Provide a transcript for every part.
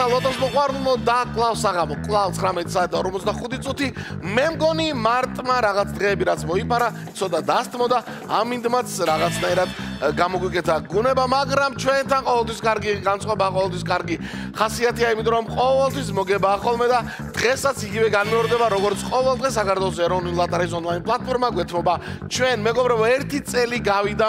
ვისაც ლოტოს მოყვარნო და კლავს საღამო, კლავს 19 საათი და 45 წუთი. მე მგონი მარტმა რაღაც დღეები რაც მოიფარა, ცოტა დასთმოდა, ამინდმაც რაღაცნაირად გამოგვიკეთა გუნება, მაგრამ ჩვენთან ყოველთვის კარგი განწყობა, ყოველთვის კარგი ხასიათია, იმიტომ რომ ყოველთვის მოგება ხოლმე და დღესაც იგივე განმეორდება, როგორც ყოველდღე საქართველოს ეროვნული ლატარიის ონლაინ პლატფორმა გვეთმობა. ჩვენ მეგობრებო, 1 წელი გავიდა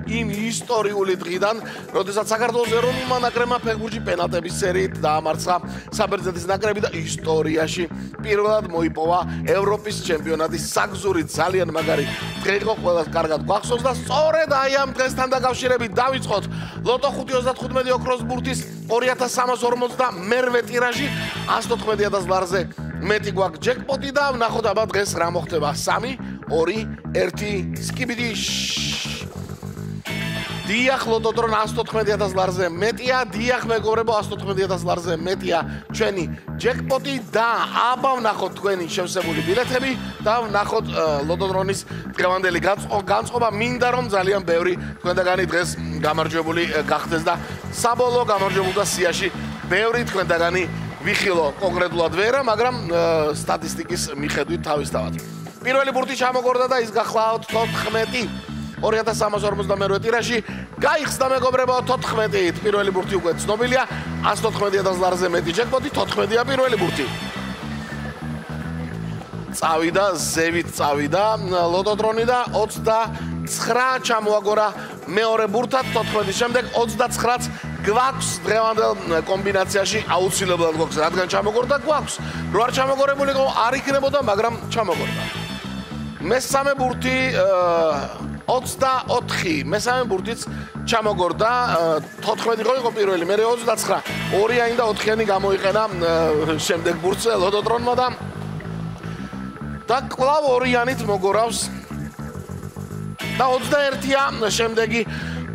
იმ ისტორიული დღიდან, როდესაც საქართველოს ეროვნულმა ნაკრებმა ფეხბურთში პენალტების სერიით დაამარცხა საბერძნეთის ნაკრები და ისტორიაში პირველად მოიპოვა ევროპის ჩემპიონატის საგზური. ძალიან მაგარი დღე იყო, ყველას კარგად გვახსოვს და სწორედ აი ამ დღესთან დაკავშირებით დავიწყოთ ლოტო 535 ოქროს ბურთის 2350 ტირაჟი 114.000 ლარზე მეტი გვაქვს ჯეკპოტი და ვნახოთ აბა დღეს რა მოხდება. 3 2 1 სკიბიდი დიახ, ლოტოდრონ 114.000 ლარზე მეტია, დიახ მეგობრებო, 114.000 ლარზე მეტია ჩვენი ჯეკპოტი და აბა ვნახოთ თქვენი შევსებული ბილეთები და ვნახოთ ლოტოდრონის დღევანდელი განწყობა. მინდა რომ ძალიან ბევრი თქვენთაგანი დღეს გამარჯვებული გახდეს და საბოლოო გამარჯვებულთა სიაში ბევრი თქვენთაგანი ვიხილო კონკრეტულად ვერა, მაგრამ სტატისტიკის მიხედვით თავისთავად. პირველი ბურთი ჩამოგორდა და ის გახლავთ 14 2352 ტირაჟი გაიხსნა მეგობრებო 14-ით. პირველი ბურთი უკვე ცნობილია, 114.000 ლარზე მეტი ჯეკპოტი, 14-ია პირველი ბურთი. წავიდა, ზევით წავიდა ლოტოდრონი და 29 ჩამოაგორა მეორე ბურთად, 14-ის შემდეგ 29-ს გვაქვს დღევანდელ კომბინაციაში აუცილებლად გვაქვს, რადგან ჩამოგორდა გვაქვს. რო არ ჩამოგორებულიყო არ იქნებოდა, მაგრამ ჩამოგორდა. მესამე ბურთი 24, მესამე ბურთიც ჩამოგორდა, 14 იყო პირველი, მე 29, 2-იანი და 4-იანი გამოიყენა შემდეგ ბურთზე ლოტოდრონმა და კვლავ 2-იანით მოგორავს და 21-ია შემდეგი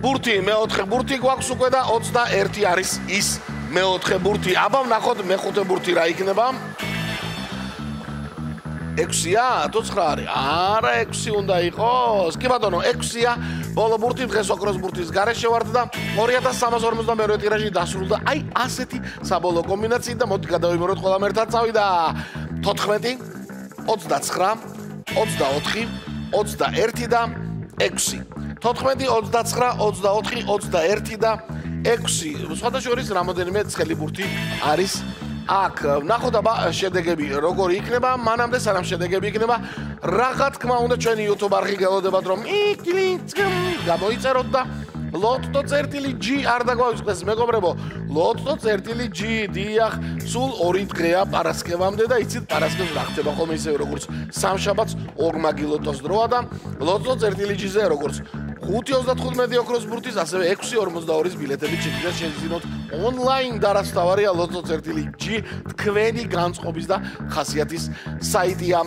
ბურთი, მეოთხე ბურთი გვაქვს უკვე და 21 არის ის მეოთხე ბურთი. აბა ვნახოთ მეხუთე ბურთი რა იქნება. 6-ია, 9 არის. არა, 6 უნდა იყოს. კი ბატონო, 6-ია. ბოლო ბურთი დღეს ოქროს ბურთის გარეშე ვართ და 2352 ტირაჟი დასრულდა. აი ასეთი საბოლოო კომბინაციით და მოდი გადავიმეოროთ ყველამ ერთად. წავიდა 14, 29, 24, 21 და 6. 14, 29, 24, 21 და 6. სხვადასხვა რამოდენიმე ცხელი ბურთი არის აქ. ვნახოთ აბა შედეგები როგორი იქნება, მანამდე სანამ შედეგები იქნება, რა თქმა უნდა ჩვენი YouTube არხი გელოდებათ რომ გამოიწეროთ და ლოტო წერტილი G არ დაგვაიწყდეს მეგობრებო. ლოტო წერტილი G, დიახ, სულ 2 დღეა პარასკევამდე და იცით პარასკევს რა ხდება ხოლმე ისე როგორც სამშაბათს ორმაგი ლოტოს დროა და ლოტო წერტილი G-ზე როგორც 5.35 ოქროს ბურთის, ასევე 6.42-ის ბილეთები შეიძლება შეგძინოთ ონლაინ და რაც თავარია ლოტო წერტილი G თქვენი განწყობის და ხასიათის საიტია.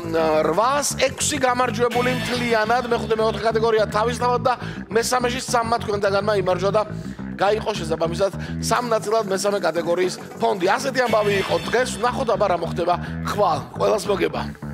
806 გამარჯვებული მთლიანად, მეხუთე მეოთხე კატეგორია თავისთავად და მესამეში 3 თქვენთაგანმა იმარჯვა და გაიყო შესაბამისად 3 ნაწილად მესამე კატეგორიის ფონდი. ასეთი ამბავი იყო დღეს, ვნახოთ აბა რა მოხდება ხვალ. ყველას მოგება.